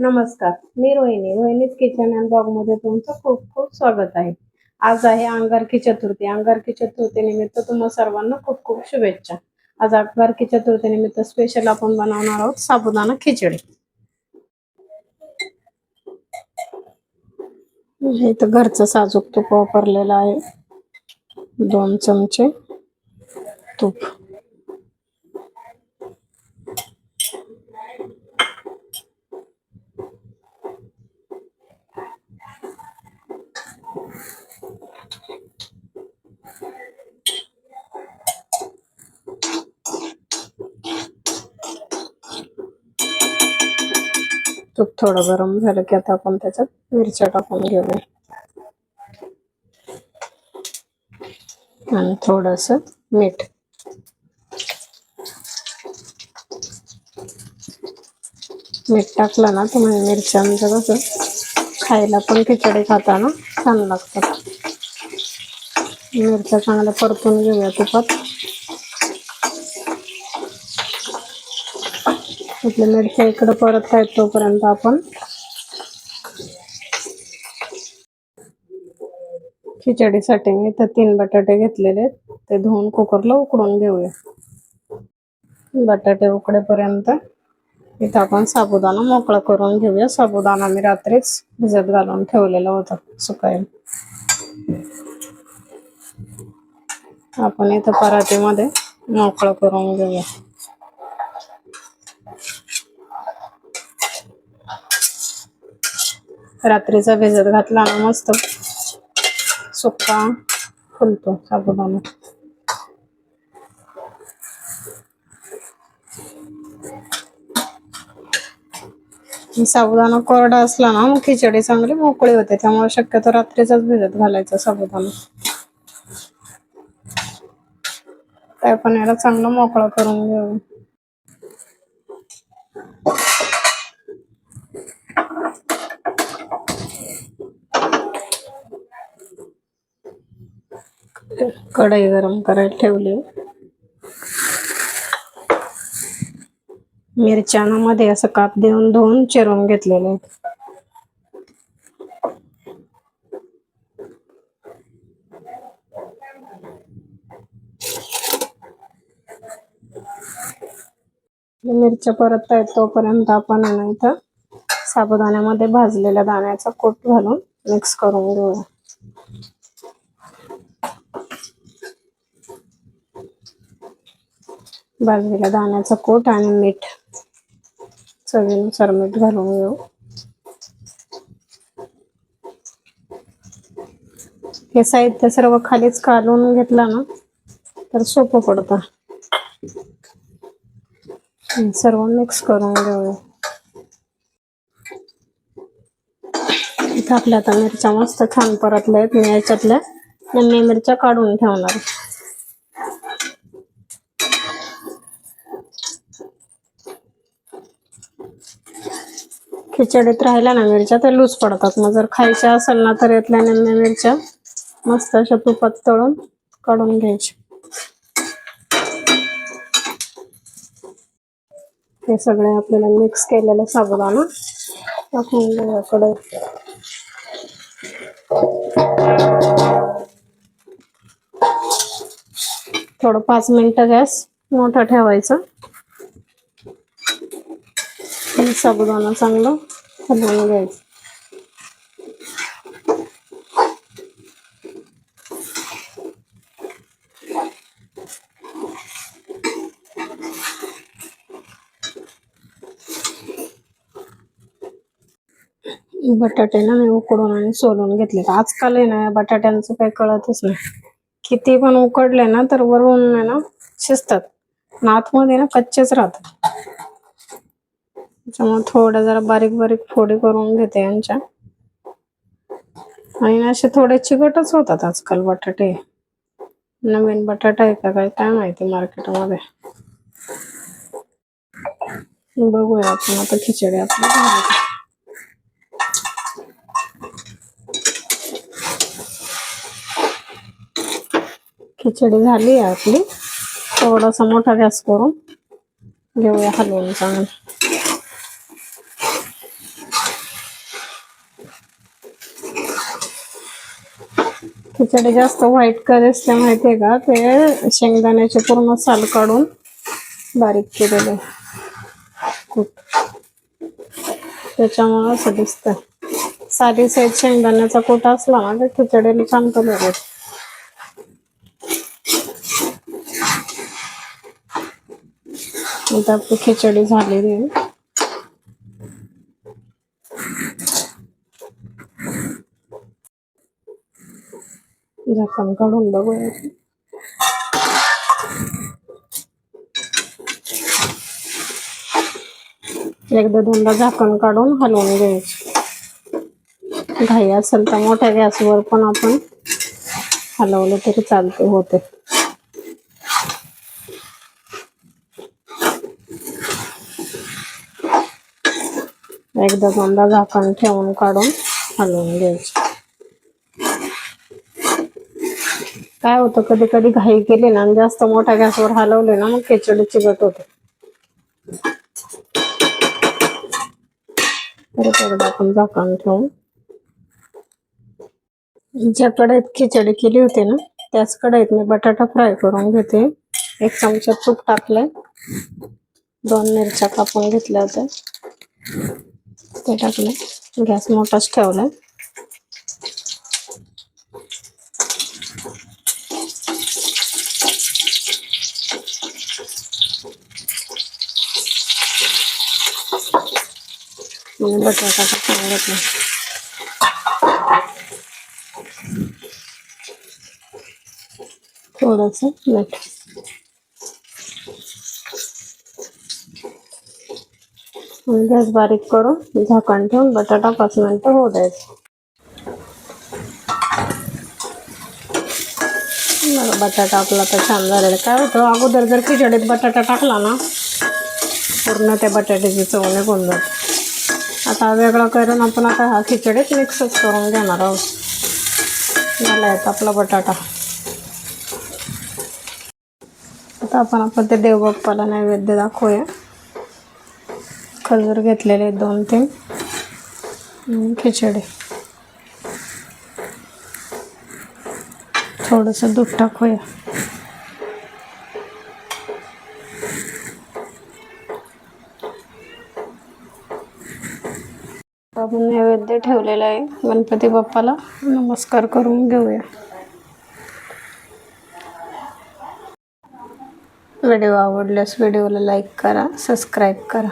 नमस्कार, मी रोहिणीच kitchen and blog मध्ये तुमचं खूप खूप स्वागत आहे। आज आहे अंगारकी चतुर्थी। अंगारकी चतुर्थी निमित्त तुम्हा सर्वांना खूप खूप शुभेच्छा। आज अंगारकी चतुर्थी निमित्त स्पेशल आपण बनवणार आहोत साबुदाणा खिचडी। इथं घरचं साजूक तूप वापरलेलं आहे, 2 चमचे तूप। तूप थोडं गरम झालं की आता आपण त्याच्यात मिरच्या टाकून घेऊया आणि थोडंसं मीठ। मीठ टाकलं ना तर मिरच्यांचं कसं खायला पण खिचडी खाताना छान लागतात। मिरच्या चांगल्या परतून घेऊया तुपात। आपल्या मिरच्या इकडे परत आहेत तोपर्यंत आपण खिचडीसाठी मी इथं 3 बटाटे घेतलेले, ते धुवून कुकरला उकडून घेऊया। बटाटे उकडेपर्यंत इथं आपण साबुदाणा मोकळा करून घेऊया। साबुदाणा मी रात्रीच भिजत घालून ठेवलेला होता सुकायला। आपण इथं परातीमध्ये मोकळा करून घेऊया। रात्रीचा भिजत घातला ना मस्त सुक्का फुलतो साबुदाणा। साबुदाणा कोरडा असला ना मग खिचडी चांगली मोकळी होते, त्यामुळे शक्यतो रात्रीचाच भिजत घालायचा साबुदाणा। काय पण याला चांगलं मोकळा करून घेऊ। कढई गरम करायला ठेवली। मिरच्यांमध्ये असं काप देऊन धुवून चिरून घेतलेले आहेत। मिरच्या परत आहेत तोपर्यंत आपण इथं साबुदाण्यामध्ये भाजलेल्या दाण्याचा कूट घालून मिक्स करून घेऊया। भाजलेल्या दाण्याचा कूट आणि मीठ, चवीनुसार मीठ घालून घेऊ। हे साहित्य सर्व खालीच काढून घेतलं ना तर सोपं पडतं। सर्व मिक्स करून घेऊया। इथं आपल्या आता मिरच्या मस्त छान परतल्या आहेत। मी याच्यातल्या निम्म्या मिरच्या काढून ठेवणार। खिचडीत राहिल्या ना मिरच्या तर लूज पडतात, मग जर खायच्या असेल ना तर यातल्या निम्म्या मिरच्या मस्त अशा तुपात तळून काढून घ्यायच्या। हे सगळे आपल्याला मिक्स केलेलं साबुदाणा टाकून घेऊया कढईत। थोडं 5 मिनिटं गॅस मोठा ठेवायचा। साबुदाणा चांगलं हलवून घ्यायचं। बटाटे ना मी उकडून आणि सोलून घेतले। आजकाल आहे ना बटाट्यांचं काही कळतच नाही, किती पण उकडले ना तर वरून आहे ना शिजतात, आतमध्ये ना कच्चेच राहतात। त्यामुळे थोडं जरा बारीक बारीक फोडी करून घेते यांच्या, आणि असे थोडे चिकटच होतात आजकाल बटाटे। नवीन बटाटा आहे का काय माहिती मार्केटमध्ये। बघूया आपण आता खिचडी आपली। खिचडी झाली आहे आपली। थोडासा मोठा गॅस करून घेऊया हलवून चांगलं। खिचडी जास्त व्हाईट का दिसते माहितीये का, ते शेंगदाण्याचे पूर्ण साल काढून बारीक केलेले कूट, त्याच्यामुळे असं दिसतं. साधी सहित शेंगदाण्याचा कूट असला ना तर खिचडीला छान कलर येतो. आता आपली खिचडी झालेली आहे. झाकण काढून बघूया. एकदा दोनदा झाकण काढून हलवून घ्यायचे. घाई असेल तर मोठ्या गॅसवर पण आपण हलवलं तरी चालते, होते. एकदा दोनदा झाकण ठेवून काढून हलवून घ्यायचे. काय होतं, कधी कधी घाई केली ना आणि जास्त मोठ्या गॅसवर हलवले ना, मग खिचडी चिकट होते. परत एकदा आपण झाकण ठेवून, ज्या कढईत खिचडी केली होती ना त्याच कढईत मी बटाटा फ्राय करून घेते. 1 चमचा तूप टाकलंय, 2 मिरच्या कापून घेतल्या होत्या ते टाकले. गॅस मोठाच ठेवलाय. बटाटा टाकून घेतला. थोडस मीठ. गॅस बारीक करून झाकण ठेवून बटाटा 5 मिनिटं होऊ द्यायचा. बटाटा आपला तर छान झालेला. काय होतं, अगोदर जर खिचडीत बटाटा टाकला ना पूर्ण त्या बटाट्याची चव निघून जाते. आता वेगळा करून आपण आता हा खिचडीत मिक्सच करून घेणार आहोत. झाला आपला बटाटा. आता आपण ते देवबाप्पाला नैवेद्य दाखवूया. खजूर घेतलेले 2-3, खिचडी. थोडंसं दूध टाकूया. आपण नैवेद्य ठेवलेला आहे गणपती बाप्पाला. नमस्कार करून घेऊया. व्हिडिओ आवडल्यास व्हिडिओला लाईक करा, सबस्क्राईब करा.